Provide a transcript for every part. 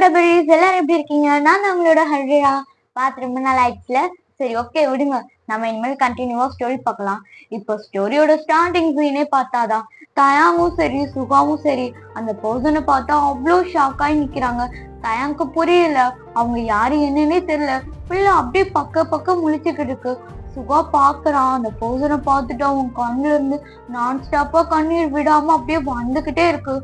Doubles எல்லாரும் எப்படி இருக்கீங்க? நான் நம்மளோட ஹரியா பார்த்து ரொம்ப நாள் ஆயிடுச்சுல. சரி, ஓகே, விடுங்க. நம்ம இனிமேல் கண்டினியூவா ஸ்டோரி பார்க்கலாம். இப்போ ஸ்டோரியோட ஸ்டார்டிங் சீனே பார்த்தாதான் தயாங்கும் சரி சுகாவும் சரி அந்த பர்சனை பார்த்தா அவ்வளோ ஷாக்காய் நிக்கிறாங்க. தயாங்க்கு புரியல, அவங்க யாரு என்னன்னே தெரியல. பிள்ளை அப்படியே பக்கம் முழிச்சுக்கிட்டு இருக்கு. சுகா பாக்குறான், அந்த பர்சனை பார்த்துட்டு அவங்க கண்ணுல இருந்து நான் ஸ்டாப்பா கண்ணீர் விடாம அப்படியே வந்துகிட்டே இருக்கு.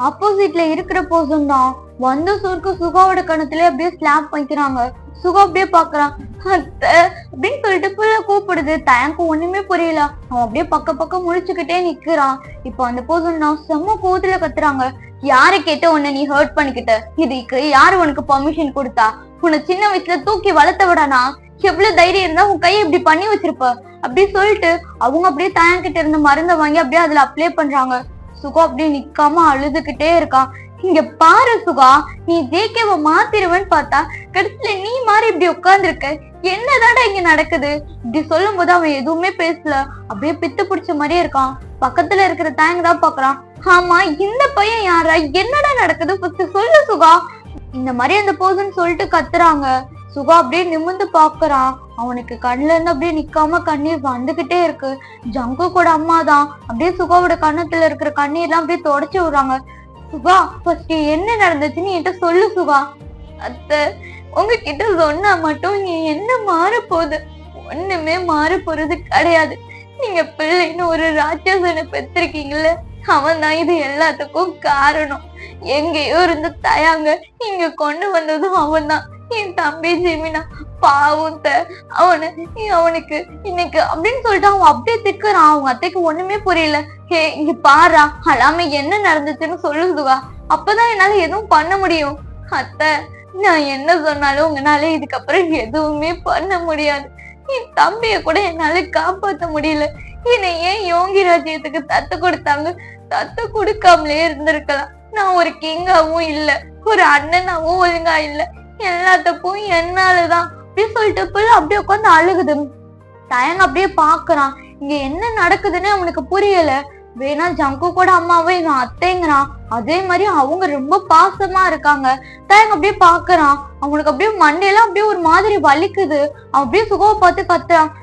ஆப்போசிட்ல இருக்கிற பர்சன் தான் வந்த சொர்க்கு சுகாவோட கணத்துல அப்படியே ஸ்லாப் வைக்கிறாங்க. சுகா அப்படியே பாக்குறான், அத்தை அப்படின்னு சொல்லிட்டு புள்ள கூப்பிடுது. தயங்கு ஒண்ணுமே புரியல. அவன் அப்படியே பக்கம் முழிச்சுக்கிட்டே நிக்கிறான். இப்போ அந்த பர்சன் தான் செம்ம கோவத்துல கத்துறாங்க, யாரை கேட்ட உன்னை நீ ஹர்ட் பண்ணிக்கிட்ட? இதுக்கு யாரு உனக்கு பர்மிஷன் கொடுத்தா? உன்னை சின்ன வயசுல தூக்கி வளர்த்த விடானா? எவ்வளவு தைரியம் இருந்தா உன் கையை இப்படி பண்ணி வச்சிருப்ப? அப்படி சொல்லிட்டு அவங்க அப்படியே தயங்கிட்ட இருந்த மருந்தை வாங்கி அப்படியே அதுல அப்ளை பண்றாங்க. சுகா அப்படியே நிக்காம அழுதுகிட்டே இருக்கான். இங்க பாரு சுகா, நீ ஜேகேவ மாத்திருவன்னு பார்த்தா கடைசியில நீ மாறி இப்படி உட்கார்ந்துருக்க. என்னதாடா இங்க நடக்குது? இப்படி சொல்லும் போது அவன் எதுவுமே பேசல. அப்படியே பித்து பிடிச்ச மாதிரியே இருக்கான். பக்கத்துல இருக்கிற தயங்க தான் பாக்குறான். ஆமா, இந்த பையன் யாரா? என்னடா நடக்குது? ஃபர்ஸ்ட் சொல்லு சுகா. இந்த மாதிரி அந்த பர்சன் சொல்லிட்டு கத்துறாங்க. சுகா அப்படியே நிமிர்ந்து பாக்குறான். அவனுக்கு கண்ணுல இருந்து அப்படியே நிக்காம கண்ணீர் வந்துகிட்டே இருக்கு. ஜங்கு கூட அம்மா தான் அப்படியே சுகாவோட கண்ணத்துல இருக்கிற கண்ணீர் எல்லாம் அப்படியே தொடச்சு விடுறாங்க. சுகா, ஃபர்ஸ்ட் என்ன நடந்துச்சுன்னு என்கிட்ட சொல்லு சுகா. அத்தை, உங்ககிட்ட சொன்னா மட்டும் நீ என்ன மாற போகுது? ஒண்ணுமே மாற போறது கிடையாது. நீங்க பிள்ளைன்னு ஒரு ராட்சசனை பெற்றிருக்கீங்கல்ல, அவன் தான் இது எல்லாத்துக்கும் காரணம். எங்கேயோ இருந்து தயாங்க இங்க கொண்டு வந்ததும் அவன் தான். என் தம்பி ஜெமினா பாவம் அவனுக்கு இன்னைக்கு அப்படின்னு சொல்லிட்டு அவன் அப்படியே திக்குறான். அவங்க அத்தைக்கு ஒண்ணுமே புரியல. ஹே, இங்க பாரா, அலாம என்ன நடந்துச்சுன்னு சொல்லுதுவா, அப்பதான் என்னால எதுவும் பண்ண முடியும். அத்தை, நான் என்ன சொன்னாலும் உங்களால இதுக்கப்புறம் எதுவுமே பண்ண முடியாது. என் தம்பிய கூட என்னால காப்பாத்த முடியல. என்னை ஏன் யோகி ராஜ்யத்துக்கு தத்து கொடுத்தாங்க? தத்து கொடுக்காமலே இருந்திருக்கலாம். நான் ஒரு கிங்காவும் இல்ல, ஒரு அண்ணனாவும் ஒழுங்கா இல்ல. எல்லா தப்பும் என்னாலதான் அப்படி சொல்லிட்டு போய் அப்படியே உட்காந்து அழுகுது. தயங்க அப்படியே பாக்குறான். இங்க என்ன நடக்குதுன்னு அவனுக்கு புரியல. வேணா ஜங்கு கூட அம்மாவை இவன் அத்தைங்கிறான். அதே மாதிரி அவங்க ரொம்ப பாசமா இருக்காங்க. தயங்க அப்படியே பாக்குறான். அவனுக்கு அப்படியே மண்டையெல்லாம் அப்படியே ஒரு மாதிரி வலிக்குது. அவன் அப்படியே சுகாவை பார்த்து கத்துறான்,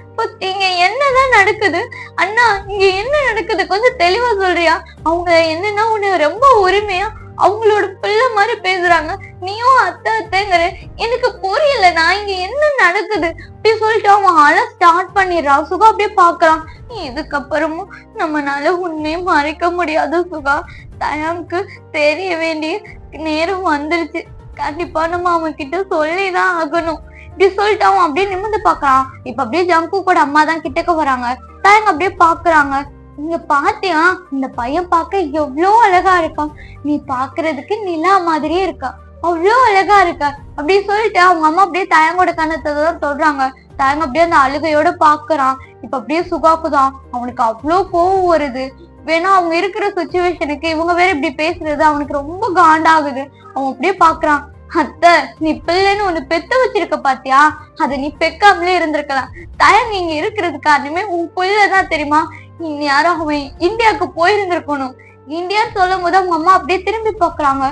இங்க என்னதான் நடக்குது அண்ணா? இங்க என்ன நடக்குது? கொஞ்சம் தெளிவா சொல்றியா? அவங்க என்னன்னா உன்னை ரொம்ப உரிமையா அவங்களோட பிள்ளை மாதிரி பேசுறாங்க, நீயும் அத்தை அத்தைங்கிற. எனக்கு புரியல, நான் இங்க என்ன நடக்குது அப்படி சொல்லிட்டு அவன் அழ ஸ்டார்ட் பண்ணிடுறான். சுகா அப்படியே பாக்குறான். இதுக்கப்புறமும் நம்மளால உண்மையை மறைக்க முடியாது சுகா. தயாங்க்கு தெரிய வேண்டிய நேரம் வந்துருச்சு. கண்டிப்பா நம்ம அவன் கிட்ட சொல்லிதான் ஆகணும் இப்படி சொல்லிட்டு அவன் அப்படியே நிமிர்ந்து பாக்குறான். இப்ப அப்படியே ஜங்கு கூட அம்மா தான் கிட்டக்க வராங்க. தயங்க அப்படியே பாக்குறாங்க. இங்க பாத்தியா, இந்த பையன் பார்க்க எவ்வளோ அழகா இருக்கான். நீ பாக்குறதுக்கு நிலா மாதிரியே இருக்கா, அவ்வளோ அழகா இருக்க அப்படி சொல்லிட்டு அவங்க அம்மா அப்படியே தயங்கோட கண்ணத்தை தான் சொல்றாங்க. தயங்க அப்படியே அந்த அழுகையோட பாக்குறான். இப்ப அப்படியே சுகாக்குதான் அவனுக்கு அவ்வளோ கோவம் வருது. வேணா அவங்க இருக்கிற சுச்சுவேஷனுக்கு இவங்க வேற இப்படி பேசுறது அவனுக்கு ரொம்ப காண்டாகுது. அவன் அப்படியே பாக்குறான். அத்தை, நீ பிள்ளைன்னு ஒண்ணு பெத்து வச்சிருக்க பாத்தியா? அதை நீ பெக்காமலே இருந்திருக்கலாம். தயங்க இங்க இருக்கிறது காரணமே உன் பிள்ளைதான் தெரியுமா? யாரும் அவன் இந்தியாவுக்கு போயிருந்திருக்கணும். இந்தியான்னு சொல்லும் போது அவங்க அம்மா அப்படியே திரும்பி பாக்குறாங்க.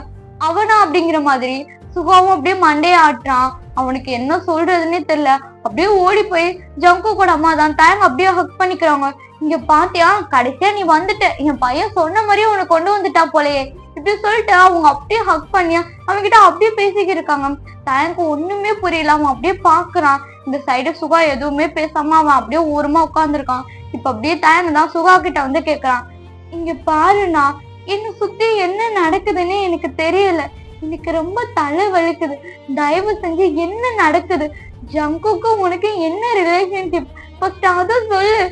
அவனா அப்படிங்கிற மாதிரி சுகாவும் அப்படியே மண்டையை ஆட்டுறான். அவனுக்கு என்ன சொல்றதுன்னே தெரியல. அப்படியே ஓடி போய் ஜங்கு கூட அம்மா தான் தயங்க அப்படியே ஹக் பண்ணிக்கிறாங்க. இங்க பாத்தியா, கடைசியா நீ வந்துட்ட, என் பையன் சொன்ன மாதிரியே உன்னை கொண்டு வந்துட்டா போலயே இப்படி சொல்லிட்டு அவங்க அப்படியே ஹக் பண்ணியா அவன்கிட்ட அப்படியே பேசிக்கிட்டு இருக்காங்க. தயங்கு ஒண்ணுமே புரியல. அவன் அப்படியே பாக்குறான். இந்த சைடு சுகா எதுவுமே பேசாம அவன் அப்படியே ஓரமா உட்கார்ந்துருக்கான். இப்ப அப்படியே தயங்கு தான் சுகா கிட்ட வந்து கேக்குறான், இங்க பாருண்ணா, என்ன சுத்தி என்ன நடக்குதுன்னு எனக்கு தெரியல. எனக்கு ரொம்ப தலை வலிக்குது. தயவு செஞ்சு என்ன நடக்குது? ஜங்குக்கும் உனக்கு என்ன ரிலேஷன்ஷிப்? ஃபர்ஸ்ட் அத சொல்லு.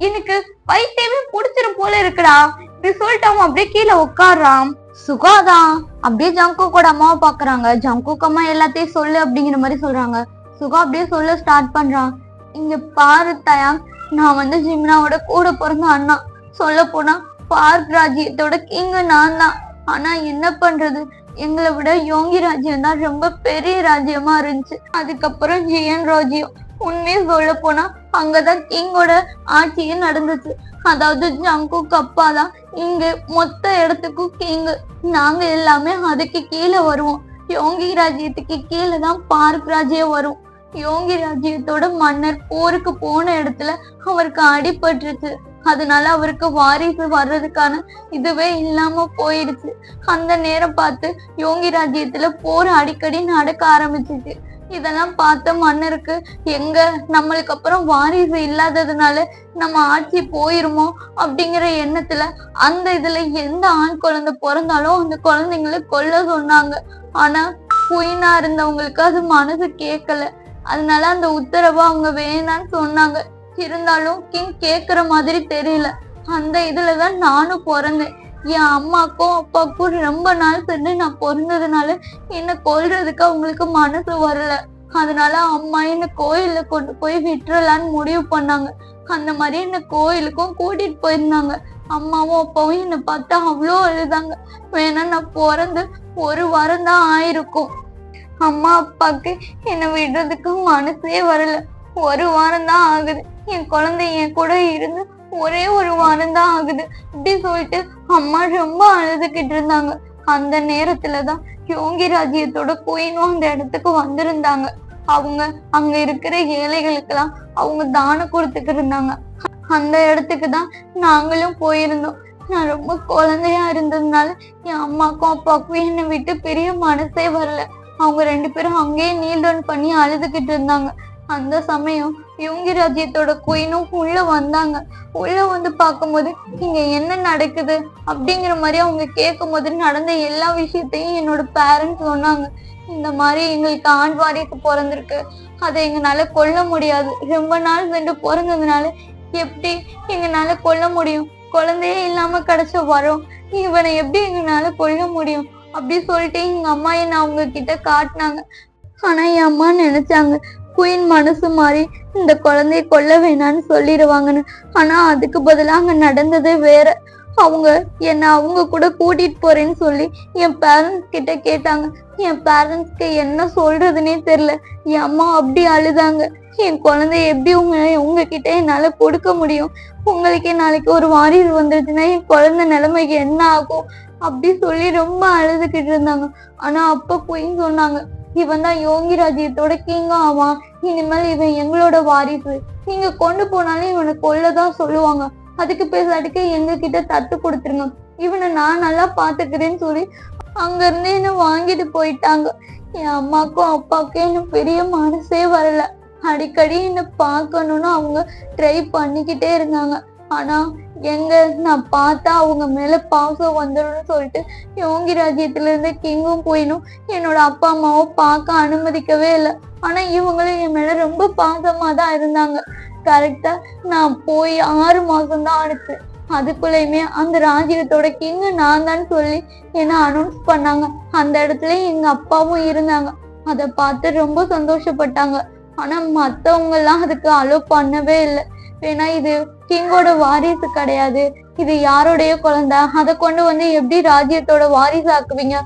எனக்கு பைத்தியமே புடிச்சிரும் போல இருக்குடா இப்படி சொல்லிட்டு அவன் அப்படியே கீழே உட்காடுறான். சுகாதான் அப்படியே ஜங்கு கூட அம்மாவை பாக்குறாங்க. ஜங்குக்கு அம்மா எல்லாத்தையும் சொல்லு அப்படிங்கிற மாதிரி சொல்றாங்க. சுகா அப்படியே சொல்ல ஸ்டார்ட் பண்றான். இங்க பாரு தயாங், நான் வந்து ஜிம்னாவோட கூட பிறந்த அண்ணா. சொல்ல போனா பார்க் ராஜ்யத்தோட கிங்கு நான் தான். ஆனா என்ன பண்றது, எங்களை விட யோகி ராஜ்யம் தான் ரொம்ப பெரிய ராஜ்யமா இருந்துச்சு. அதுக்கப்புறம் ஜிஎன் ராஜ்யம். உண்மையை சொல்ல போனா அங்கதான் கிங்கோட ஆட்சியே நடந்துச்சு. அதாவது ஜங்குக்கு அப்பா தான் இங்க மொத்த இடத்துக்கும் கிங்கு. நாங்க எல்லாமே அதுக்கு கீழே வருவோம். யோங்கி ராஜ்யத்துக்கு கீழே தான் பார்க் ராஜ்யம் வரும். யோங்கி ராஜ்யத்தோட மன்னர் போருக்கு போன இடத்துல அவருக்கு அடிபட்டுருச்சு. அதனால அவருக்கு வாரிசு வர்றதுக்கான இதுவே இல்லாம போயிடுச்சு. அந்த நேரம் பார்த்து யோங்கி ராஜ்யத்துல போர் அடிக்கடி நடக்க ஆரம்பிச்சிச்சு. இதெல்லாம் பார்த்த மன்னருக்கு எங்க நம்மளுக்கு அப்புறம் வாரிசு இல்லாததுனால நம்ம ஆட்சி போயிருமோ அப்படிங்கிற எண்ணத்துல அந்த இதுல எந்த ஆண் குழந்தை பிறந்தாலும் அந்த குழந்தைங்களை கொல்ல சொன்னாங்க. ஆனா குயினா இருந்தவங்களுக்கு அது மனசு கேட்கல. அதனால அந்த உத்தரவை அவங்க வேணான்னு சொன்னாங்க. இருந்தாலும் கிங் கேக்குற மாதிரி தெரியல. அந்த இதுலதான் நானும் பிறந்தேன். என் அம்மாக்கும் அப்பாவுக்கும் ரொம்ப நாள் சென்று நான் பிறந்ததுனால என்ன கொல்றதுக்கு அவங்களுக்கு மனசு வரல. அதனால அம்மா என்ன கோயில்ல கொண்டு போய் விட்டுறலான்னு முடிவு பண்ணாங்க. அந்த மாதிரி என்ன கோயிலுக்கும் கூட்டிட்டு போயிருந்தாங்க. அம்மாவும் அப்பாவும் என்னை பார்த்தா அவ்வளோ அழுதாங்க. வேணா நான் பிறந்து 1 வாரம் தான் ஆயிருக்கும். அம்மா அப்பாவுக்கு என்னை விடுறதுக்கு மனசே வரல. 1 வாரம் தான் ஆகுது. என் குழந்தை என் கூட இருந்து ஒரே 1 வாரம் தான் ஆகுது அப்படி சொல்லிட்டு அம்மா ரொம்ப அழுதுகிட்டு இருந்தாங்க. அந்த நேரத்துலதான் யோங்கி ராஜ்யத்தோட குயினும் அந்த இடத்துக்கு வந்திருந்தாங்க. அவங்க அங்க இருக்கிற ஏழைகளுக்கெல்லாம் அவங்க தானம் கொடுத்துக்கிட்டு இருந்தாங்க. அந்த இடத்துக்கு தான் நாங்களும் போயிருந்தோம். நான் ரொம்ப குழந்தையா இருந்ததுனால என் அம்மாக்கும் அப்பாவுக்கும் என்னை விட்டு பெரிய மனசே வரல. அவங்க 2 பேரும் அங்கேயே நீல் டவுன் பண்ணி அழுதுகிட்டு இருந்தாங்க. அந்த சமயம் யோங்கி ராஜ்யத்தோட குயினும் உள்ள வந்தாங்க. உள்ள வந்து பார்க்கும்போது இங்க என்ன நடக்குது அப்படிங்கிற மாதிரி அவங்க கேட்கும் போது நடந்த எல்லா விஷயத்தையும் என்னோட பேரண்ட்ஸ் சொன்னாங்க. இந்த மாதிரி எங்களுக்கு ஆண் வாரிசு பிறந்திருக்கு, அதை எங்களால கொல்ல முடியாது. ரொம்ப நாள் சென்று பிறந்ததுனால எப்படி எங்களால கொல்ல முடியும்? குழந்தையே இல்லாம கிடைச்ச வரோம், இவனை எப்படி எங்களால கொல்ல முடியும் அப்படி சொல்லிட்டு எங்க அம்மா என்ன அவங்க கிட்ட காட்டினாங்க. ஆனா என் அம்மா நினைச்சாங்க குயின் மனசு மாறி இந்த குழந்தைய கொல்ல வேணான்னு சொல்லிடுவாங்கன்னு. ஆனா அதுக்கு பதிலாக அங்க நடந்தது வேற. அவங்க அவங்க கூட கூட்டிட்டு போறேன்னு சொல்லி என் பேரண்ட்ஸ் கிட்ட கேட்டாங்க. என் பேரண்ட்ஸ்க்கு என்ன சொல்றதுன்னே தெரியல. என் அம்மா அப்படி அழுதாங்க. என் குழந்தைய எப்படி உங்ககிட்ட என்னால கொடுக்க முடியும்? உங்களுக்கே நாளைக்கு ஒரு வாரிசு வந்துருச்சுன்னா என் குழந்தை நிலைமைக்கு என்ன ஆகும் அப்படி சொல்லி ரொம்ப அழுதுகிட்டு இருந்தாங்க. ஆனா அப்ப குயின் சொன்னாங்க, இவன் தான் யோங்கி ராஜ்யத்தோட கிங்கா ஆவான். இனிமேல் இவன் எங்களோட வாரிசு. நீங்க கொண்டு போனாலும் இவனை கொல்லதான் சொல்லுவாங்க. அதுக்கு பேசாட்டுக்கு எங்க கிட்ட தத்து கொடுத்துருங்க. இவனை நான் நல்லா பாத்துக்கிறேன்னு சொல்லி அங்க இருந்து என்ன வாங்கிட்டு போயிட்டாங்க. என் அம்மாக்கும் அப்பாவுக்கும் என்ன பெரிய மனசே வரல. அடிக்கடி என்ன பார்க்கணும்னு அவங்க ட்ரை பண்ணிக்கிட்டே இருந்தாங்க. ஆனா எங்க நான் பார்த்தா அவங்க மேல பாசம் வந்துடும்னு சொல்லிட்டு யோங்கி ராஜ்யத்துல இருந்து கிங்கும் போயினும் என்னோட அப்பா அம்மாவும் பார்க்க அனுமதிக்கவே இல்லை. ஆனா இவங்களும் என் மேல ரொம்ப பாசமா தான் இருந்தாங்க. கரெக்டா நான் போய் 6 மாசம் தான் ஆடுச்சு. அதுக்குள்ளயுமே அந்த ராஜ்யத்தோட கிங்கு நான் தான் சொல்லி என்ன அனௌன்ஸ் பண்ணாங்க. அந்த இடத்துல எங்க அப்பாவும் இருந்தாங்க. அதை பார்த்து ரொம்ப சந்தோஷப்பட்டாங்க. ஆனா மத்தவங்க எல்லாம் அதுக்கு அலோ பண்ணவே இல்லை. ஏன்னா இது கிங்கோட வாரிசு கிடையாது, இது யாரோடைய குழந்தை, அதை கொண்டு வந்து எப்படி ராஜ்யத்தோட வாரிசு ஆக்குவீங்க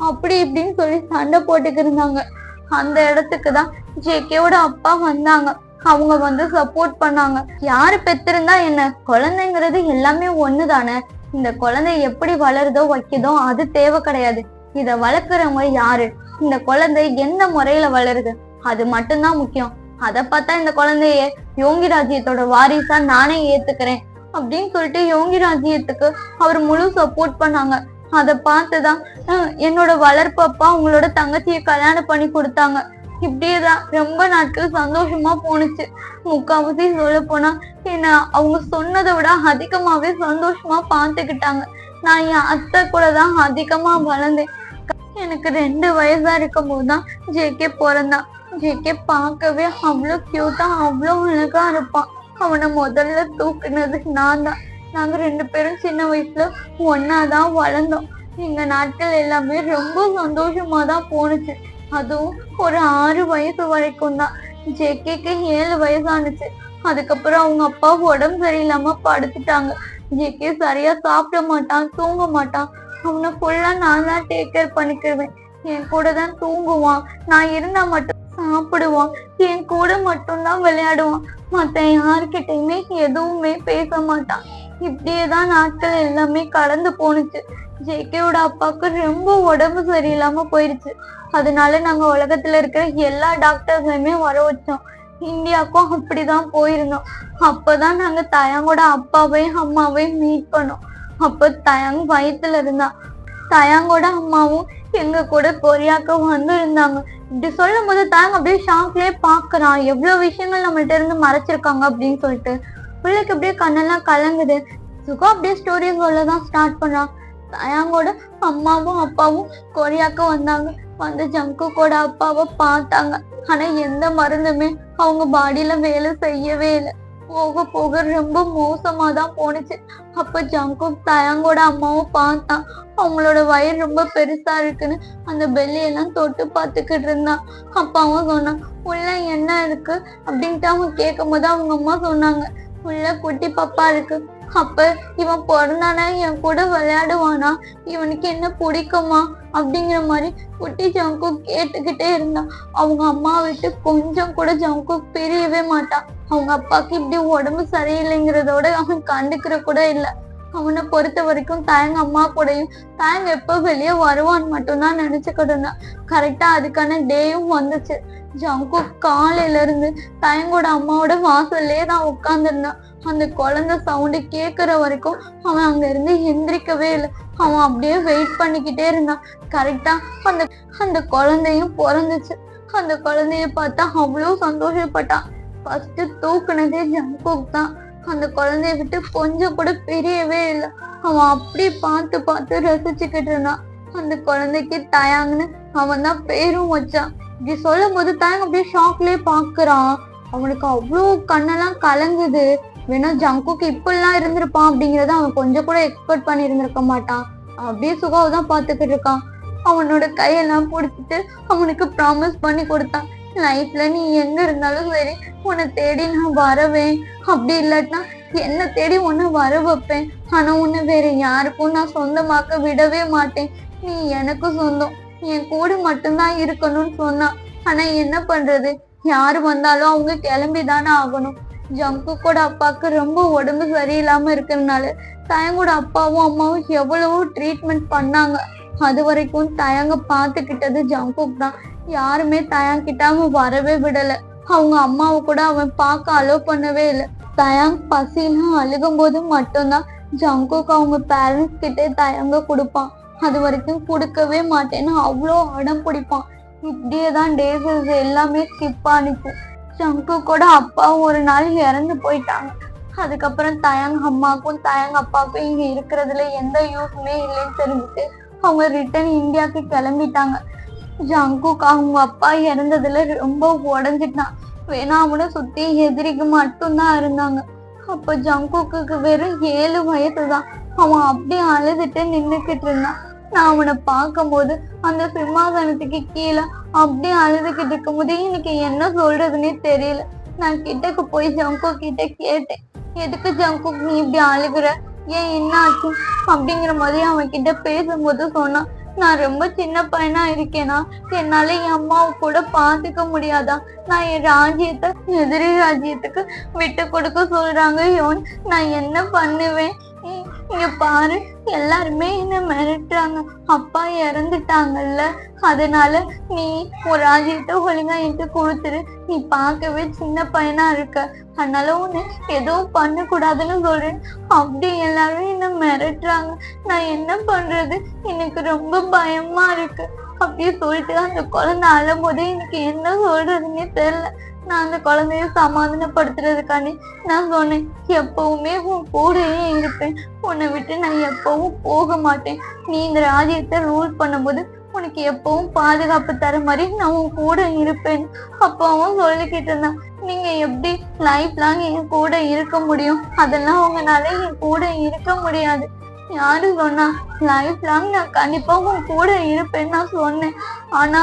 அப்படி இப்படின்னு சொல்லி சண்டை போட்டுக்கு இருந்தாங்க. அந்த இடத்துக்கு தான் ஜேகேவோட அப்பா வந்தாங்க. அவங்க வந்து சப்போர்ட் பண்ணாங்க. யாரு பெத்திருந்தா என்ன, குழந்தைங்கிறது எல்லாமே ஒண்ணுதானே. இந்த குழந்தை எப்படி வளருதோ வைக்குதோ அது தேவை கிடையாது. இத வளர்க்குறவங்க யாரு, இந்த குழந்தை எந்த முறையில வளருது அது மட்டும்தான் முக்கியம். அதை பார்த்தா இந்த குழந்தைய யோங்கி ராஜ்யத்தோட வாரிசா நானே ஏத்துக்கிறேன் அப்படின்னு சொல்லிட்டு யோங்கி ராஜ்யத்துக்கு அவர் முழு சப்போர்ட் பண்ணாங்க. அதை பார்த்துதான் என்னோட வளர்ப்பப்பா உங்களோட தங்கச்சியை கல்யாணம் பண்ணி கொடுத்தாங்க. இப்படியேதான் ரொம்ப நாட்கள் சந்தோஷமா போனுச்சு. முக்காவாசி சொல்ல போனா என்ன அவங்க சொன்னதை விட அதிகமாவே சந்தோஷமா பார்த்துக்கிட்டாங்க. நான் என் அத்தை கூட தான் அதிகமா வளர்ந்தேன். எனக்கு 2 வயசா இருக்கும் போதுதான் ஜேகே பிறந்தான். ஜேகே பார்க்கவே அவ்வளோ கியூட்டா அவ்வளோ அழகா இருப்பான். அவனை முதல்ல தூக்குனது நான் தான். நாங்க 2 பேரும் சின்ன வயசுல ஒன்னாதான் வளர்ந்தோம். எங்க நாட்கள் எல்லாமே ரொம்ப சந்தோஷமா தான் போனுச்சு. அதுவும் ஒரு 6 வயசு வரைக்கும் தான். ஜேகேக்கு 7 வயசானுச்சு. அதுக்கப்புறம் அவங்க அப்பா உடம்பு சரியில்லாம படுத்துட்டாங்க. ஜேகே சரியா சாப்பிட மாட்டான், தூங்க மாட்டான். அவனை ஃபுல்லா நான் தான் டேக் கேர் பண்ணிக்கிடுவேன். என் கூட தான் தூங்குவான். நான் இருந்தா மட்டும் சாப்பிடுவான். என் கூட மட்டும்தான் விளையாடுவான். மத்த யாருக்கிட்டையுமே எதுவுமே பேச மாட்டான். இப்படியேதான் நாட்கள் எல்லாமே கடந்து போனுச்சு. ஜேகேவோட அப்பாவுக்கு ரொம்ப உடம்பு சரியில்லாம போயிருச்சு. அதனால நாங்க உலகத்துல இருக்கிற எல்லா டாக்டர்ஸையுமே வர வச்சோம். இந்தியாவுக்கும் அப்படிதான் போயிருந்தோம். அப்பதான் நாங்க தயாங்கோட அப்பாவையும் அம்மாவையும் மீட் பண்ணோம். அப்ப தயாங் வயித்துல இருந்தா. தயாங்கோட அம்மாவும் எங்க கூட கொரியாக்கு வந்து இருந்தாங்க. இப்படி சொல்லும் போது தயாங் அப்படியே ஷாக்லயே பாக்குறான், எவ்வளவு விஷயங்கள் நம்மள்ட்ட இருந்து மறைச்சிருக்காங்க அப்படின்னு சொல்லிட்டு. பிள்ளைக்கு அப்படியே கண்ணெல்லாம் கலங்குது. சுகா அப்படியே ஸ்டோரி சொல்லதான் ஸ்டார்ட் பண்றான். தயாங்கோட அம்மாவும் அப்பாவும் கொரியாக்கு வந்தாங்க. வந்து ஜங்குக்கோட அப்பாவை பார்த்தாங்க. ஆனா எந்த மருந்துமே அவங்க பாடியில வேலை செய்யவே இல்லை. போக போக ரொம்ப மோசமா தான் போனுச்சு. அப்ப ஜங்குக் தயாங்கோட அம்மாவும் பார்த்தான். அவங்களோட வயிறு ரொம்ப பெருசா இருக்குன்னு அந்த பெல்லியெல்லாம் தொட்டு பார்த்துக்கிட்டு இருந்தான். அப்ப அவன் சொன்னான், உள்ள என்ன இருக்கு அப்படின்ட்டு அவங்க கேட்கும் போது அவங்க அம்மா சொன்னாங்க, உள்ள குட்டி பாப்பா இருக்கு. அப்ப இவன் பிறந்தானா என் கூட விளையாடுவானா, இவனுக்கு என்ன பிடிக்குமா அப்படிங்கிற மாதிரி குட்டி ஜங்குக் கேட்டுக்கிட்டே இருந்தான். அவங்க அம்மா விட்டு கொஞ்சம் கூட ஜங்குக் பிரியவே மாட்டான். அவங்க அப்பாக்கு இப்படி உடம்பு சரியில்லைங்கிறதோட அவன் கண்டுக்கிற கூட இல்லை. அவனை பொறுத்த வரைக்கும் தயங்க அம்மா கூடயும் தயங்க எப்ப வெளியே வருவான்னு மட்டும்தான் நினைச்சுக்கிட்டு இருந்தான். கரெக்டா அதுக்கான டேயும் வந்துச்சு. ஜங்குக் காலையில இருந்து தயங்கோட அம்மாவோட வாசல்லே தான் உட்கார்ந்துருந்தான். அந்த குழந்தை சவுண்டு கேட்கற வரைக்கும் அவன் அங்க இருந்து எந்திரிக்கவே இல்லை. அவன் அப்படியே வெயிட் பண்ணிக்கிட்டே இருந்தான். கரெக்டா அந்த அந்த குழந்தையும் பிறந்துச்சு. அந்த குழந்தைய பார்த்தா அவ்வளவு சந்தோஷப்பட்டான். ஃபர்ஸ்ட் தூக்குனதே ஜங்குக் தான். அந்த குழந்தைய விட்டு கொஞ்சம் கூட பிரியவே இல்லை. அவன் அப்படி பார்த்து பார்த்து ரசிச்சுக்கிட்டு இருந்தான். அந்த குழந்தைக்கு தயாங்கன்னு அவன் தான் பேரும் வச்சான். இப்படி சொல்லும் போது தயாங் அப்படியே ஷாக்லயே பாக்குறான். அவனுக்கு அவ்வளவு கண்ணெல்லாம் கலங்குது. வேணா ஜங்குக் இப்பெல்லாம் இருந்திருப்பான் அப்படிங்கறத அவன் கொஞ்சம் கூட எக்ஸ்பெக்ட் பண்ணி இருந்திருக்க மாட்டான். அப்படியே சுகாவை தான் பாத்துக்கிட்டு இருக்கான். அவனோட கையெல்லாம் பிடிச்சிட்டு அவனுக்கு ப்ராமிஸ் பண்ணி கொடுத்தான், லைஃப்ல நீ எங்க இருந்தாலும் சரி உன்னை தேடி நான் வரவேன், அப்படி இல்லாட்டினா என்ன தேடி உன்னை வர வைப்பேன். ஆனா உன்னை வேற யாருக்கும் நான் சொந்தமாக்க விடவே மாட்டேன். நீ எனக்கு சொந்தம், என் கூட மட்டும்தான் இருக்கணும்னு சொன்னான். ஆனா என்ன பண்றது, யாரு வந்தாலும் அவங்க கிளம்பிதானே ஆகணும். ஜங்குக்கோட அப்பாவுக்கு ரொம்ப உடம்பு சரியில்லாம இருக்கிறதுனால தயங்கோட அப்பாவும் அம்மாவும் எவ்வளவோ ட்ரீட்மெண்ட் பண்ணாங்க. அது வரைக்கும் தயங்க பார்த்துக்கிட்டது ஜங்குக் தான். யாருமே தயாங் கிட்ட அவன் வரவே விடல. அவங்க அம்மாவை கூட அவன் பார்க்க அலோவ் பண்ணவே இல்லை. தயாங் பசின்னு அழுகும் போது மட்டும்தான் ஜங்குக் அவங்க பேரண்ட்ஸ் கிட்டே தயங்க கொடுப்பான். அது வரைக்கும் கொடுக்கவே மாட்டேன்னு அவ்வளோ அடம் பிடிப்பான். இப்படியேதான் டேஸ் எல்லாமே ஸ்கிப் ஆனிச்சு. ஜங்குக்கோட அப்பா ஒரு நாள் இறந்து போயிட்டாங்க. அதுக்கப்புறம் தயாங் அம்மாவுக்கும் தயாங் அப்பாவுக்கும் இங்க இருக்கிறதுல எந்த யூஸுமே இல்லைன்னு தெரிஞ்சுட்டு அவங்க ரிட்டர்ன் இந்தியாவுக்கு கிளம்பிட்டாங்க. ஜங்குக் அவங்க அப்பா இறந்ததுல ரொம்ப உடஞ்சிட்டான். வேணா அவனை சுத்தி எதிரிக்கு மட்டும்தான் இருந்தாங்க. அப்ப ஜங்குக்கு வெறும் 7 வயசுதான். அவன் அப்படியே அழுதுட்டு நின்னுக்கிட்டு இருந்தான். நான் அவனை பார்க்கும் போது அந்த சிம்மாசனத்துக்கு கீழே அப்படியே அழுதுகிட்டு இருக்கும் போது எனக்கு என்ன சொல்றதுன்னே தெரியல. நான் கிட்டக்கு போய் ஜங்குக் கிட்ட கேட்டேன், எதுக்கு ஜங்குக் நீ இப்படி அழுகுற, ஏன் என்ன ஆச்சு அப்படிங்கிற மாதிரி அவன் கிட்ட பேசும்போது சொன்னான், நான் ரொம்ப சின்ன பையனா இருக்கேனா, என்னால என் அம்மாவை கூட பாத்துக்க முடியாதா, நான் என் ராஜ்யத்தை எதிரி ராஜ்யத்துக்கு விட்டு கொடுக்க சொல்றாங்க யோன், நான் என்ன பண்ணுவேன். இங்க பாரு, எல்லாருமே என்ன மிரட்டுறாங்க, அப்பா இறந்துட்டாங்கல்ல, அதனால நீ ஒரு ராஜ்யத்தை ஒழுங்கா என்கிட்ட கொடுத்துரு, நீ பார்க்கவே சின்ன பையனா இருக்க, அதனால உன்னை எதுவும் பண்ண கூடாதுன்னு சொல்றேன். அப்படி எல்லாரும் என்ன மிரட்டுறாங்க, நான் என்ன பண்றது, எனக்கு ரொம்ப பயமா இருக்கு அப்படியே சொல்லிட்டு அந்த குழந்தை அழும்போது எனக்கு என்ன சொல்றதுன்னே தெரியல. நான் அந்த குழந்தைய சமாதானப்படுத்துறதுக்காண்டி நான் சொன்னேன், எப்பவுமே உன் கூடயே இருப்பேன், உன்னை விட்டு நான் எப்பவும் போக மாட்டேன், நீ இந்த ராஜ்யத்தை ரூல் பண்ணும்போது உனக்கு எப்பவும் பாதுகாப்பு தர மாதிரி நான் உன் கூட இருப்பேன். அப்போ அவன் சொல்லிக்கிட்டு இருந்தான், நீங்க எப்படி லைஃப் லாங் என் கூட இருக்க முடியும், அதெல்லாம் உங்களால என் கூட இருக்க முடியாது. யாரு சொன்னா, லைஃப் லாங் நான் கண்டிப்பா உன் கூட இருப்பேன்னு நான் சொன்னேன். ஆனா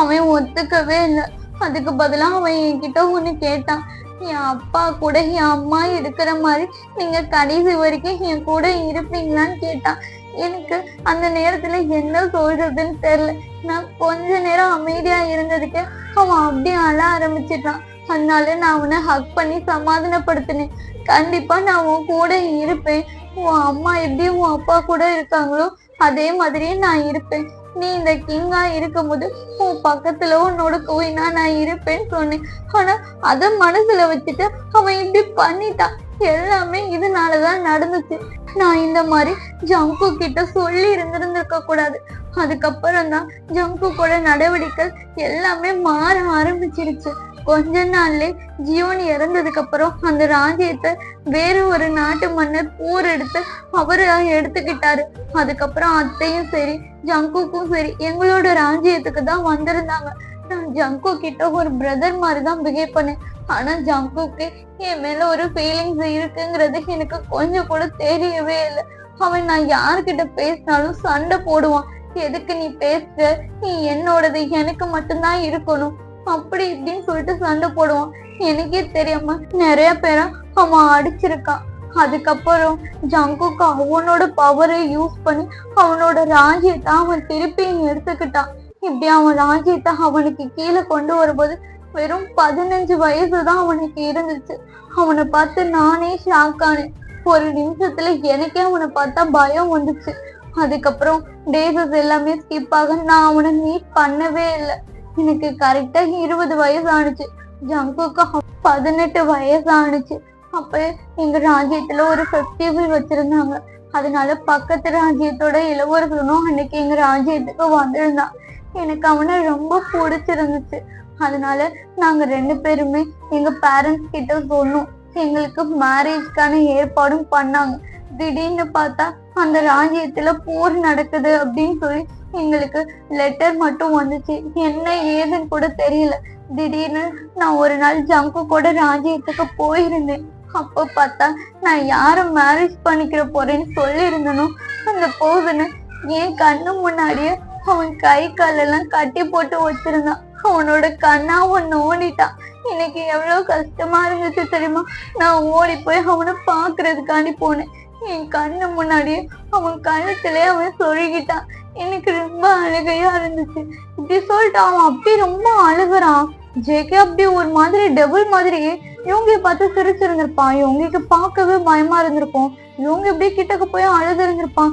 அவன் ஒத்துக்கவே இல்லை. அதுக்கு பதிலா அவன் என்கிட்ட ஒண்ணு கேட்டான், என் அப்பா கூட என் அம்மா இருக்கிற மாதிரி நீங்க கடைசி வரைக்கும் என் கூட இருப்பீங்களான்னு கேட்டான். எனக்கு அந்த நேரத்துல என்ன சொல்றதுன்னு தெரியல. நான் கொஞ்ச நேரம் அமைதியா இருந்ததுக்கு அவன் அப்படியே அழ ஆரம்பிச்சிட்டான். அதனால நான் அவனை ஹக் பண்ணி சமாதானப்படுத்தினேன். கண்டிப்பா நான் உன் கூட இருப்பேன், உன் அம்மா எப்படி உன் அப்பா கூட இருக்காங்களோ அதே மாதிரியே நான் இருப்பேன், நீ இந்த கிங்கா இருக்கும்போது உன் பக்கத்துல உன்னோட குயினா நான் இருப்பேன்னு சொன்னேன். ஆனா அத மனசுல வச்சுட்டு அவன் இப்படி பண்ணிட்டான். எல்லாமே இதனாலதான் நடந்துச்சு. நான் இந்த மாதிரி ஜங்கு கிட்ட சொல்லி இருந்திருக்க கூடாது. அதுக்கப்புறம் தான் ஜங்கு கூட நடவடிக்கை எல்லாமே மாற ஆரம்பிச்சிருச்சு. கொஞ்ச நாள்ல ஜியோன் இறந்ததுக்கு அப்புறம் அந்த ராஜ்யத்தை வேற ஒரு நாட்டு மன்னர் போர் எடுத்து அவரு எடுத்துக்கிட்டாரு. அதுக்கப்புறம் அத்தையும் சரி ஜங்குக்கும் சரி எங்களோட ராஜ்யத்துக்கு தான் வந்திருந்தாங்க. நான் ஜங்கு கிட்ட ஒரு பிரதர் மாதிரிதான் பிஹேவ் பண்ணேன். ஆனா ஜங்குக்கு என் மேல ஒரு ஃபீலிங்ஸ் இருக்குங்கிறது எனக்கு கொஞ்சம் கூட தெரியவே இல்லை. அவன் நான் யாருக்கிட்ட பேசினாலும் சண்டை போடுவான். எதுக்கு நீ பேசுற, நீ என்னோடது, எனக்கு மட்டும்தான் இருக்கணும், அப்படி இப்படின்னு சொல்லிட்டு சண்டை போடுவான். எனக்கே தெரியாம நிறைய பேரை அவன் அடிச்சிருக்கான். அதுக்கப்புறம் ஜங்குக்கு அவனோட பவரை யூஸ் பண்ணி அவனோட ராஜ்யத்தை அவன் திருப்பி எடுத்துக்கிட்டான். இப்படி அவன் ராஜ்யத்தை அவனுக்கு கீழே கொண்டு வரும்போது வெறும் 15 வயசுதான் அவனுக்கு இருந்துச்சு. அவனை பார்த்து நானே ஷாக் ஆனேன். ஒரு நிமிஷத்துல எனக்கே அவனை பார்த்தா பயம் வந்துச்சு. அதுக்கப்புறம் டேஸஸ் எல்லாமே ஸ்கிப் ஆக நான் அவனை மீட் பண்ணவே இல்லை. எனக்கு கரெக்டா 20 வயசு ஆணுச்சு. ஜங்குக்கு 18 வயசு ஆணுச்சு. அப்ப எங்க ராஜ்யத்துல ஒரு ஃபெஸ்டிவல் வச்சிருந்தாங்க. அதனால பக்கத்து ராஜ்யத்தோட இளவரசனும் அன்னைக்கு எங்க ராஜ்யத்துக்கு வந்திருந்தான். எனக்கு அவனை ரொம்ப பிடிச்சிருந்துச்சு. அதனால நாங்க 2 பேருமே எங்க பேரண்ட்ஸ் கிட்ட சொன்னோம். எங்களுக்கு மேரேஜ்க்கான ஏற்பாடும் பண்ணாங்க. திடீர்னு பார்த்தா அந்த ராஜ்யத்துல போர் நடக்குது அப்படின்னு சொல்லி எங்களுக்கு லெட்டர் மட்டும் வந்துச்சு. என்ன ஏதுன்னு கூட தெரியல. திடீர்னு நான் ஒரு நாள் ஜங்கு கூட ராஜ்யத்துக்கு போயிருந்தேன். அப்போ பார்த்தா நான் யார மேரேஜ் பண்ணிக்கிற போறேன்னு சொல்லி இருந்தனோ அந்த பர்சனை என் கண்ணு முன்னாடியே அவன் கை காலெல்லாம் கட்டி போட்டு வச்சிருந்தான். அவனோட கண்ணா அவன் ஓடிட்டான். எனக்கு எவ்வளவு கஷ்டமா இருந்துச்சு தெரியுமா? நான் ஓடி போய் அவனை பாக்குறதுக்காண்டி போனேன். என் கண்ணு முன்னாடியே அவன் கழுத்திலே அவன் சொருகிட்டான். எனக்கு ரொம்ப அழுகையா இருந்துச்சு. இப்படி சொல்லிட்டு அவன் அப்படி ரொம்ப அழுகுறான். ஜேகே அப்படி ஒரு மாதிரி டபுள் மாதிரியே இவங்க பார்த்து சிரிச்சிருந்திருப்பான். இவங்களுக்கு பார்க்கவே பயமா இருந்திருக்கும். இவங்க இப்படி கிட்டக்கு போய் அழுது இருந்திருப்பான்.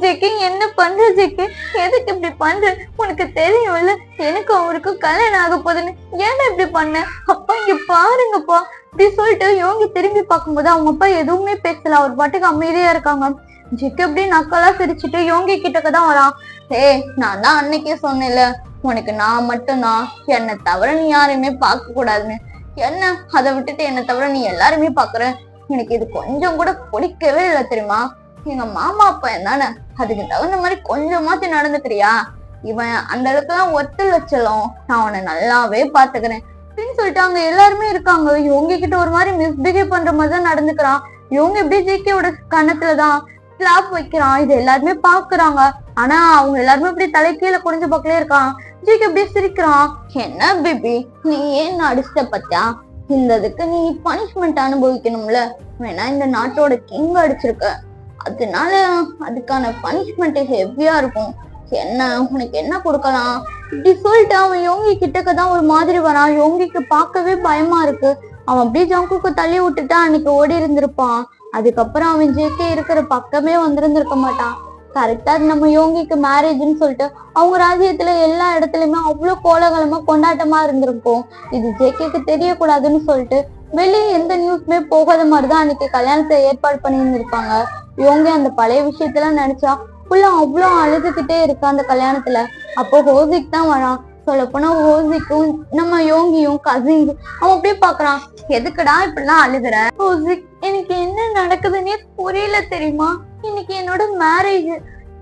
ஜேகே என்ன பண்ற ஜேகே, எதுக்கு இப்படி பண்ற, உனக்கு தெரியும்ல எனக்கு அவருக்கு கல்யாணம் ஆக போகுதுன்னு, ஏன்னா இப்படி பண்ண, அப்பா இங்க பாருங்கப்பா இப்படி சொல்லிட்டு இவங்க திரும்பி பார்க்கும்போது அவங்க அப்பா எதுவுமே பேசல. அவர் பாட்டுக்கு அமைதியா இருக்காங்க. ஜிக்கு அப்படி நக்கலா சிரிச்சுட்டு யோகி கிட்டக்கதான் வரான். நான் தான் அன்னைக்கே சொன்னேன்ல, உனக்கு நான் மட்டும்தான், என்னை தவிர நீ யாரையுமே பார்க்க கூடாதுன்னு. என்ன அதை விட்டுட்டு என்னை தவிர நீ எல்லாருமே பாக்குற, எனக்கு இது கொஞ்சம் கூட பிடிக்கவே இல்லை தெரியுமா? எங்க மாமா அப்பா தானே, அதுக்கு தகுந்த மாதிரி கொஞ்சமாச்சு நடந்துக்கிறியா? இவன் அந்த அளவுக்குலாம் ஒத்து வச்சலும், நான் அவனை நல்லாவே பாத்துக்கிறேன் அப்படின்னு சொல்லிட்டு அங்க எல்லாருமே இருக்காங்க. இவங்க கிட்ட ஒரு மாதிரி மிஸ்பிஹேவ் பண்ற மாதிரி தான் நடந்துக்கிறான். இவங்க எப்படி ஜேகேவோட கணத்துலதான் கிளாப் வைக்கிறான். இது எல்லாருமே பாக்குறாங்க. ஆனா அவங்க எல்லாருமே இப்படி தலை கீழே குடிஞ்ச பக்கலே இருக்கான். ஜேகே அப்படியே சிரிக்கிறான். என்ன பேபி, நீ ஏன் அடிச்சிட்ட பத்தியா? இந்ததுக்கு நீ பனிஷ்மெண்ட் அனுபவிக்கணும்ல. வேணா இந்த நாட்டோட கிங் அடிச்சிருக்க, அதனால அதுக்கான பனிஷ்மெண்ட் ஹெவியா இருக்கும். என்ன உனக்கு என்ன கொடுக்கலாம் இப்படி சொல்லிட்டு அவன் யோகி கிட்டக்கதான் ஒரு மாதிரி வரான். யோகிக்கு பார்க்கவே பயமா இருக்கு. அவன் அப்படியே ஜங்குக்கு தள்ளி விட்டுட்டா அன்னைக்கு ஓடி இருந்திருப்பான். அதுக்கப்புறம் அவன் ஜேகே இருக்கிற பக்கமே வந்திருந்திருக்க மாட்டான். கரெக்டா நம்ம யோகிக்கு மேரேஜ்னு சொல்லிட்டு அவங்க ராஜ்யத்துல எல்லா இடத்துலயுமே அவ்வளவு கோலாகலமா கொண்டாட்டமா இருந்திருக்கும். இது ஜேகேக்கு தெரியக்கூடாதுன்னு சொல்லிட்டு வெளியே எந்த நியூஸ்மே போகாத மாதிரிதான் அன்னைக்கு கல்யாணத்தை ஏற்பாடு பண்ணி இருந்திருப்பாங்க. யோகி அந்த பழைய விஷயத்தெல்லாம் நினைச்சா புள்ள அவ்வளவு அழுதுகிட்டே இருக்கு அந்த கல்யாணத்துல. அப்போ ஹோசிக் தான் வரான். சொல்ல போனா ஹோசிக்கும் நம்ம யோகியும் கசின். அவன் அப்படியே பாக்குறான். எதுக்குடா இப்படிலாம் அழுகுற ஹோசிக்? எனக்கு என்ன நடக்குதுன்னே புரியல தெரியுமா? இன்னைக்கு என்னோட மேரேஜ்.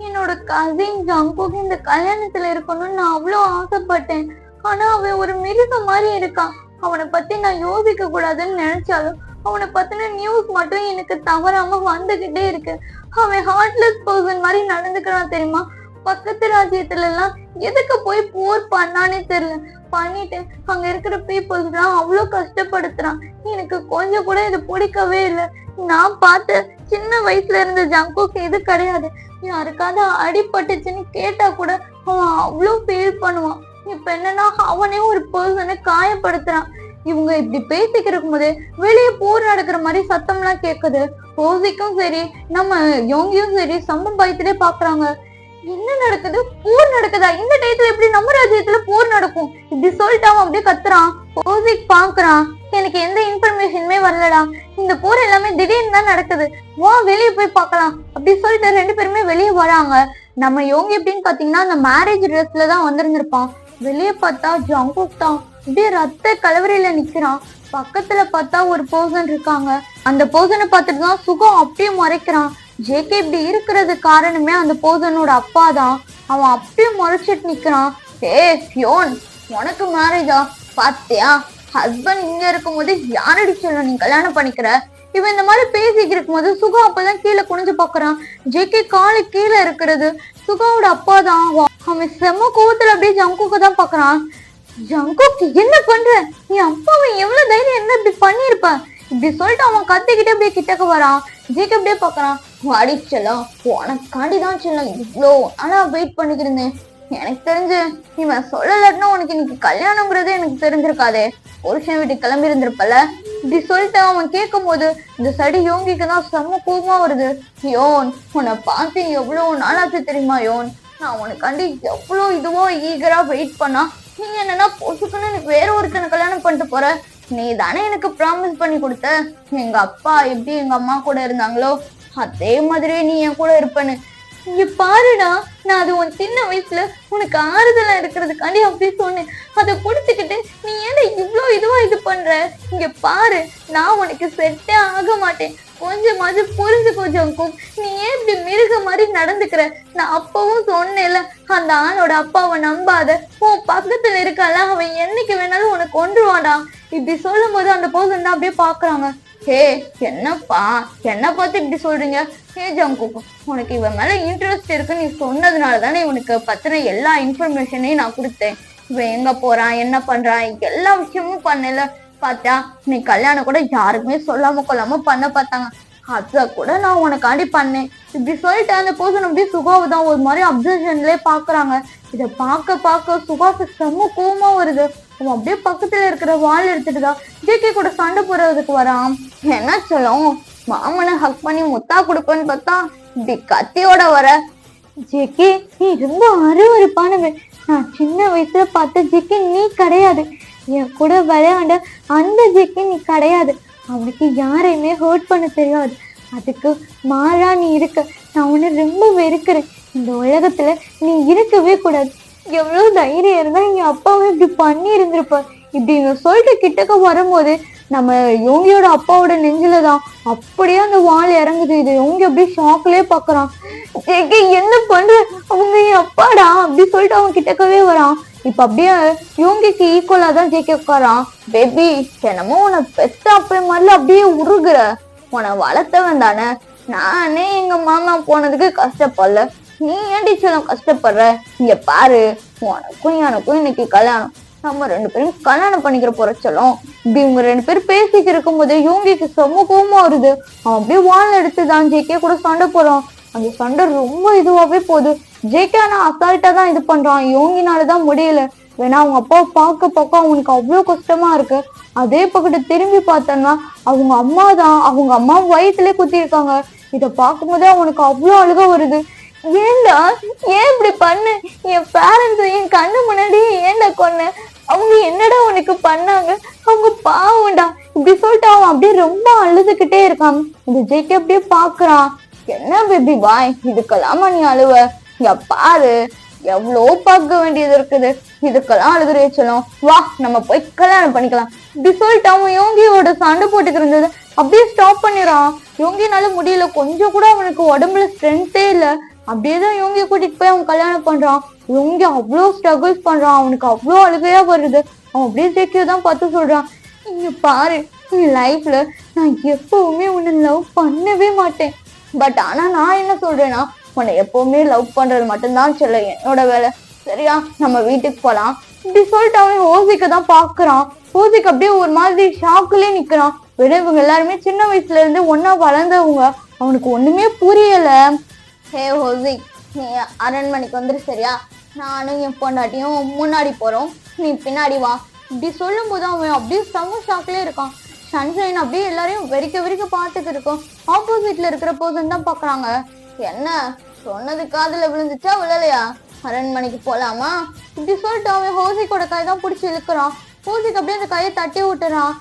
என்னோட கசின் ஜங்குக்கு இந்த கல்யாணத்துல இருக்கணும்னு நான் அவ்வளவு ஆசைப்பட்டேன். ஆனா அவன் ஒரு மிருகம் மாதிரி இருக்கான். அவனை பத்தி நான் யோசிக்க கூடாதுன்னு நினைச்சாலும் அவனை பத்தின நியூஸ் மட்டும் எனக்கு தவறாம வந்துகிட்டே இருக்கு. அவன் ஹார்ட்லெஸ் பர்சன் மாதிரி நடந்துக்கிறான் தெரியுமா? பக்கத்து ராஜ்யத்துல எல்லாம் எதுக்கு போய் போர் பண்ணானே தெரியல. பண்ணிட்டு அங்க இருக்கிற பீப்புள்ஸ் எல்லாம் அவ்வளவு கஷ்டப்படுத்துறான். எனக்கு கொஞ்சம் கூட இது பிடிக்கவே இல்லை. நான் பார்த்த சின்ன வயசுல இருந்த ஜங்குக்கு இது கிடையாது. யாருக்காவது அடிபட்டுச்சுன்னு கேட்டா கூட அவன் அவ்வளவு ஃபீல் பண்ணுவான். இப்ப என்னன்னா அவனே ஒரு பர்சனை காயப்படுத்துறான். இவங்க இப்படி பேசிக்கிட்டு இருக்கும்போது வெளியே போர் நடக்கிற மாதிரி சத்தம் எல்லாம் கேக்குது. ஹோசிக்கும் சரி நம்ம யோங்கியும் சரி சம்ம பயத்திலே பாக்குறாங்க. என்ன நடக்குது? போர் நடக்குதா? இந்த டயத்துல எப்படி நம்ம ராஜ்யத்துல போர் நடக்கும்? இப்படி சொல்லிட்டு அவன் அப்படியே கத்துறான். ஹோசிக் பாக்குறான், எனக்கு எந்த இன்ஃபர்மேஷனுமே வரலடா, இந்த போர் எல்லாமே திடீர்னு தான் நடக்குது, வா வெளியே போய் பார்க்கலாம் அப்படி சொல்லிட்டு 2 பேருமே வெளியே வராங்க. நம்ம யோகி எப்படின்னு பாத்தீங்கன்னா அந்த மேரேஜ் ட்ரெஸ்ல தான் வந்திருந்திருப்பான். வெளியே பார்த்தா ஜங்குக் தான் அப்படியே ரத்த கலவரையில நிக்கிறான். பக்கத்துல பார்த்தா ஒரு பர்சன் இருக்காங்க. அந்த பர்சனை பார்த்துட்டு தான் சுகம் அப்படியே மறைக்கிறான். ஜேகே இப்படி இருக்கிறது காரணமே அந்த பர்சனோட அப்பா தான். அவன் அப்படியே மறைச்சிட்டு நிக்கிறான். ஃபியோன், உனக்கு மேரேஜா? பாத்தியா, ஹஸ்பண்ட் இங்க இருக்கும் போது யாரடி சொல்ல நீ கல்யாணம் பண்ணிக்கிற? இவன் இந்த மாதிரி பேசிக்கிட்டு இருக்கும்போது சுகா அப்பதான் கீழே குனிஞ்சு பாக்குறான். ஜேகே காலு கீழே இருக்கிறது சுகாவோட அப்பா தான். அவன் செம்ம கோவத்துல அப்படியே ஜங்குக்கு தான் பாக்குறான். ஜங்குக், என்ன பண்ற? நீ அப்பாவை எவ்வளவு தைரியம் என்ன இப்படி பண்ணிருப்ப? இப்படி சொல்லிட்டு அவன் கத்திக்கிட்டே அப்படியே கிட்டக்க வரான். ஜேகே அப்படியே பாக்குறான். வாடி செல்லம், உனக்காண்டிதான் செல்லம் இவ்வளோ ஆனா வெயிட் பண்ணிக்கிட்டு இருந்தேன். எனக்கு தெரிஞ்சு இவன் சொல்லலன்னா உனக்கு இன்னைக்கு கல்யாணங்கிறதே எனக்கு தெரிஞ்சிருக்காதே, புருஷன் வீட்டுக்கு கிளம்பி இருந்திருப்பல. இப்படி சொல்லிட்டு அவன் கேட்கும் போது இந்த சடி யோங்கிக்கு தான் செம்ம கோபமா வருது. யோன், உன்னை பார்த்து எவ்வளவு நாளாச்சு தெரியுமா யோன்? நான் உனக்காண்டி எவ்வளோ இதுவோ ஈகரா வெயிட் பண்ணா, நீ என்னன்னா பொசுக்குன்னு எனக்கு வேற ஒருத்தனை கல்யாணம் பண்ணிட்டு போற. நீ தானே எனக்கு ப்ராமிஸ் பண்ணி கொடுத்த, எங்க அப்பா எப்படி எங்க அம்மா கூட இருந்தாங்களோ அதே மாதிரியே நீ என் கூட இருப்பேன்னு. இங்க பாருடா, நான் அது உன் சின்ன வயசுல உனக்கு ஆறுதலா இருக்கிறதுக்காண்டி அப்படி சொன்னேன். அதை புடிச்சுக்கிட்டு நீ ஏன் இவ்வளோ இதுவா இது பண்ற? இங்க பாரு, நான் உனக்கு செட்டே ஆக மாட்டேன். கொஞ்சமாவது புரிஞ்சுக்கோ ஜங்குக், நீ ஏன் இப்படி மிருக மாதிரி நடந்துக்கிற? நான் அப்பவும் சொன்னேன்ல, அந்த ஆளோட அப்பாவை நம்பாத, உன் பக்கத்துல இருக்கால அவன் என்னைக்கு வேணாலும் உனக்கு கொன்றுவாடா. இப்படி சொல்லும் போது அந்த பர்சன் தான் அப்படியே பாக்குறாங்க. ஹே என்னப்பா, என்ன பார்த்து இப்படி சொல்றீங்க? ஹே ஜங்குக், உனக்கு இவன் மேல இன்ட்ரெஸ்ட் இருக்கு நீ சொன்னதுனால தானே இவனுக்கு பத்தின எல்லா இன்ஃபர்மேஷனையும் நான் கொடுத்தேன். இவன் எங்க போறான், என்ன பண்றான், எல்லா விஷயமும் பண்ணல. பார்த்தா நீ கல்யாணம் கூட யாருக்குமே சொல்லாம கொள்ளாம பண்ண பார்த்தாங்க, அத கூட நான் உனக்காண்டி பண்ணேன். இப்படி சொல்லிட்டு அந்த பர்சன் அப்படியே சுகாவை தான் ஒரு மாதிரி அப்சர்வேஷன்லயே பாக்குறாங்க. இதை பார்க்க சுகாவுக்கு செம்ம கோவமா வருது. அவன் அப்படியே பக்கத்துல இருக்கிற வாள் எடுத்துட்டுதான் ஜேகே கூட சண்டை போடுறதுக்கு வரான். என்ன சொல்லும், மாமனை ஹக் பண்ணி முத்தா கொடுப்பேன்னு பார்த்தா இப்படி கத்தியோட வர. ஜேகே, நீ ரொம்ப அருவருப்பானவன். நான் சின்ன வயசுல பார்த்த ஜேகே நீ கிடையாது. என் கூட விளையாண்ட அந்த ஜேகே நீ கிடையாது. அவனுக்கு யாரையுமே ஹர்ட் பண்ண தெரியாது. அதுக்கு மாறா நீ இருக்க. நான் உன்னை ரொம்ப வெறுக்கிறேன். இந்த உலகத்துல நீ இருக்கவே கூடாது. எவ்வளவு தைரியம் இருந்தா எங்க அப்பாவை இப்படி பண்ணி இருந்திருப்ப. இப்படி இவங்க சொல்லிட்டு கிட்டக்க வரும்போது நம்ம யோங்கியோட அப்பாவோட நெஞ்சிலதான் அப்படியே அந்த வாள் இறங்குது. இது யோங்கி அப்படியே ஷாக்லயே பாக்குறான். என்ன பண்ற, அவங்க என் அப்பாடா அப்படி சொல்லிட்டு அவன் கிட்டக்கவே வரான். இப்ப அப்படியே யோங்கிக்கு ஈக்குவலா தான் ஜேகே உட்காரான். பேபி, என்னமோ உன்னை பெத்த அப்ப மாதிரில அப்படியே உருகுற. உன்னை வளர்த்தவன் தானே, நானே எங்க மாமா போனதுக்கு கஷ்டப்படல, நீ ஏன்டி சொல்லம் கஷ்டப்படுற? இங்க பாரு, உனக்கும் எனக்கும் இன்னைக்கு கல்யாணம், நம்ம 2 பேரும் கல்யாணம் பண்ணிக்கிற போற சொல்லும். இப்படி இவங்க 2 பேரும் பேசிட்டு இருக்கும் போது யோங்கிக்கு செம்ம கோவமா வருது. அவன் அப்படியே வாள் எடுத்துதான் ஜேகே கூட சண்டை போறான். அந்த சண்டை ரொம்ப இதுவாவே போகுது. ஜேகே ஆனா அசால்ட்டா தான் இது பண்றான். யோங்கினாலதான் முடியல. வேணா அவங்க அப்பாவை பார்க்க அவனுக்கு அவ்வளவு கஷ்டமா இருக்கு. அதே பக்கத்து திரும்பி பார்த்தோம்னா அவங்க அம்மா தான், அவங்க அம்மா வயிற்றுலயே குத்தி இருக்காங்க. இதை பார்க்கும்போதே அவனுக்கு அவ்வளோ அழுக வருது. ஏண்டா, ஏன் இப்படி பண்ணு? என் பேரண்ட்ஸ் என் கண்ணு முன்னாடி ஏண்டா கொன்ன? அவங்க என்னடா உனக்கு பண்ணாங்க? அவங்க பாவம்டா. இப்படி சொல்லிட்டு அவன் அப்படியே ரொம்ப அழுதுகிட்டே இருக்கான். இந்த ஜேகே அப்படியே பாக்குறான். என்ன பேபி பாய், இதுக்கெல்லாமா நீ அழுவ? இங்க பாரு, எவ்வளோ பார்க்க வேண்டியது இருக்குது, இதுக்கெல்லாம் அழுதுறே சொல்லும். வா நம்ம போய் கல்யாணம் பண்ணிக்கலாம். இப்படி சொல்லிட்டு அவன் யோங்கியோட சண்டை போட்டுக்கு இருந்தது அப்படியே ஸ்டாப் பண்ணிடுறான். யோங்கினால முடியல, கொஞ்சம் கூட அவனுக்கு உடம்புல ஸ்ட்ரென்த்தே இல்லை. அப்படியேதான் யோங்கிய கூட்டிட்டு போய் அவன் கல்யாணம் பண்றான். யோங்கி அவ்வளோ ஸ்ட்ரகிள்ஸ் பண்றான். அவனுக்கு அவ்வளோ அழுகையா வருது. அவன் அப்படியே ஜேகே தான் பார்த்து சொல்றான். இங்க பாரு, என் லைஃப்ல நான் எப்பவுமே உன்னை லவ் பண்ணவே மாட்டேன். பட் ஆனா நான் என்ன சொல்றேன்னா, உன்னை எப்பவுமே லவ் பண்றது மட்டும்தான் சொல்ல என்னோட வேலை, சரியா? நம்ம வீட்டுக்கு போலாம். இப்படி சொல்லிட்டு அவன் ஹோசிக்க தான் பாக்குறான். ஹோசிக்கு அப்படியே ஒரு மாதிரி ஷாக்குலயே நிக்கிறான். வெறும் இவங்க எல்லாருமே சின்ன வயசுல இருந்து ஒன்னா வளர்ந்தவங்க. அவனுக்கு ஒண்ணுமே புரியல. ஹே ஹோசிக், நீ அரண்மனைக்கு வந்துரு, சரியா? நானும் என் பொண்டாட்டியும் முன்னாடி போறோம், நீ பின்னாடி வா. இப்படி சொல்லும் போது அவன் அப்படியே செம்ம ஷாக்லயே இருக்கான். சன்ஷைன் அப்படியே எல்லாரையும் வெறிக்க வெறிக்க பார்த்துட்டு இருக்கோம். ஆப்போசிட்ல இருக்கிற பர்சன் தான் பாக்குறாங்க. என்ன சொன்னது காதுல விழுந்துச்சா விழலையா? அரண்மனைக்கு போலாமா? இப்படி சொல்லிட்டு அவன் ஹோசிக்கோட கையை தான் பிடிச்சி இழுக்கிறான். ஹோசிக்கு அப்படியே அந்த கையை தட்டி விட்டுறான்.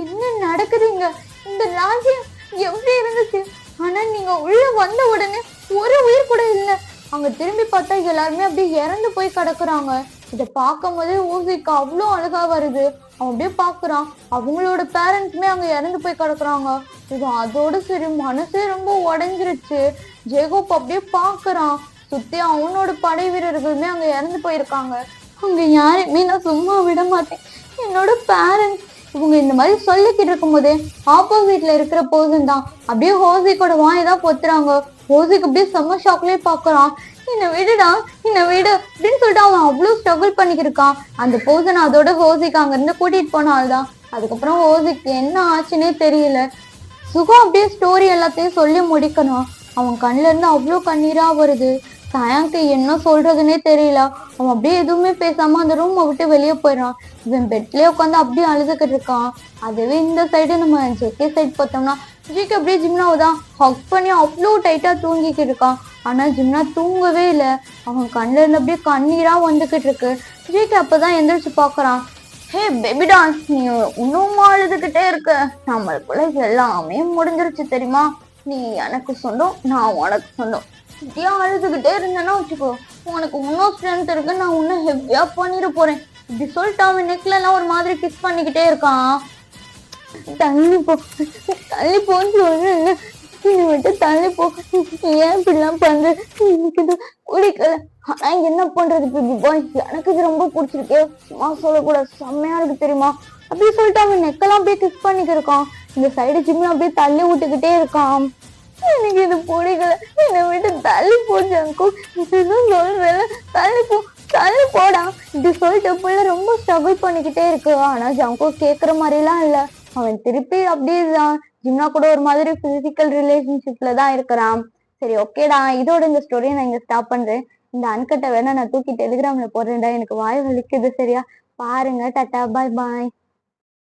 என்ன நடக்குதுங்க? இந்த ராஜ்யம் எப்படி இருந்துச்சு? ஆனா நீங்க உள்ள வந்த உடனே ஒரு உயிர் கூட இல்லை. அங்க திரும்பி பார்த்தா எல்லாருமே அப்படியே இறந்து போய் கிடக்குறாங்க. இதை பார்க்கும் போதே ஊசிக்கு அவ்வளோ அழகா வருது. அவன் அப்படியே பாக்குறான், அவங்களோட பேரண்ட்ஸுமே அங்க இறந்து போய் கிடக்குறாங்க. இது அதோட சரி மனசே ரொம்ப உடைஞ்சிருச்சு. ஜேகோப் அப்படியே பாக்குறான், சுத்தி அவனோட படை வீரர்களுமே அங்க இறந்து போயிருக்காங்க. அங்க யாரையுமே நான் சும்மா விட மாட்டேன். என்னோட பேரண்ட்ஸ் இவங்க இந்த மாதிரி சொல்லிக்கிட்டு இருக்கும் போதே ஆப்போசிட்ல இருக்கிற பர்சன் தான் அப்படியே ஹோசிக்கோட வாயதான் பொத்துறாங்க. ஹோசிக்கு அப்படியே செம்ம ஷாக்லயே பாக்குறான். என்னை விடுடா, என்னை விடு அப்படின்னு சொல்லிட்டு அவன் அவ்வளவு ஸ்ட்ரகிள் பண்ணிக்கிட்டு இருக்கான். அந்த பர்சன் அதோட ஹோசிக்கு அங்க இருந்து கூட்டிட்டு போனால்தான். அதுக்கப்புறம் ஹோசிக்கு என்ன ஆச்சுன்னே தெரியல. சுகம் அப்படியே ஸ்டோரி எல்லாத்தையும் சொல்லி முடிக்கணும். அவன் கண்ணுல இருந்து அவ்வளோ கண்ணீரா வருது. தயாங்க்கு என்ன சொல்றதுன்னே தெரியல. அவன் அப்படியே எதுவுமே பேசாம அந்த ரூமை விட்டு வெளியே போயிடறான். இவன் பெட்லயே உட்காந்து அப்படியே அழுதுகிட்டு இருக்கான். அதுவே இந்த சைடு நம்ம ஜெகே சைடு பார்த்தோம்னா ஜிக்கு அப்படியே ஜிம்னாவை தான் ஹக் பண்ணி அவ்வளோ டைட்டா தூங்கிக்கிட்டு இருக்கான். ஆனா ஜிம்னா தூங்கவே இல்லை. அவன் கண்ணுல இருந்து அப்படியே கண்ணீரா வந்துகிட்டு இருக்கு. ஜிக்கு அப்பதான் எந்திரிச்சு பாக்குறான். ஹே பேபி டான்ஸ், நீ இன்னும் அழுதுகிட்டே இருக்க. நம்மளுக்குள்ள எல்லாமே முடிஞ்சிருச்சு தெரியுமா? நீ எனக்கு சொந்தம், நான் உனக்கு சொந்தம். இப்படியா அழுதுகிட்டே இருந்தேன்னா வச்சுக்கோ, உனக்கு இன்னும் ஸ்ட்ரென்த் இருக்கு, நான் இன்னும் ஹெவியா பண்ணிட போறேன். இப்படி சொல்லிட்டு அவன் நெக்ல எல்லாம் ஒரு மாதிரி கிஸ் பண்ணிக்கிட்டே இருக்கான். தள்ளி போ, தள்ளி போன்னு சொல்றேன், நீ மட்டும் தள்ளி போ. ஏன் இப்படிலாம் பண்ற? எனக்கு இது பிடிக்கல. ஆனா என்ன பண்றது பேபி பாய், எனக்கு இது ரொம்ப பிடிச்சிருக்கு. சும்மா சொல்லக்கூடாது, செம்மையா இருக்கு தெரியுமா? அப்படியே சொல்லிட்டு அவன் நெக்கெல்லாம் அப்படியே கிஸ் பண்ணிக்கிட்டு இருக்கான். இந்த சைடு ஜிம்ல அப்படியே தள்ளி விட்டுக்கிட்டே இருக்கான். எனக்கு இது பிடிக்கல, என்னை விட்டு தள்ளி போச்சு அங்கு சொல்றேன், தள்ளி போ, தள்ளி போடா. இப்படி சொல்லிட்டு புள்ள ரொம்ப ஸ்ட்ரகிள் பண்ணிக்கிட்டே இருக்கு. ஆனா ஜங்கோ கேக்குற மாதிரிலாம் இல்ல. அவன் திருப்பி அப்படியே ஜிம்னா கூட ஒரு மாதிரி பிசிக்கல் ரிலேஷன்ஷிப்ல தான் இருக்கிறான். சரி ஓகேடா, இதோட இந்த ஸ்டோரியை நான் இங்க ஸ்டாப் பண்றேன். இந்த அன்கட்டை வேணா நான் தூக்கி டெலிகிராம்ல போடுறேன்டா, எனக்கு வாய் வலிக்குது. சரியா? பாருங்க, டாட்டா, பாய் பாய்.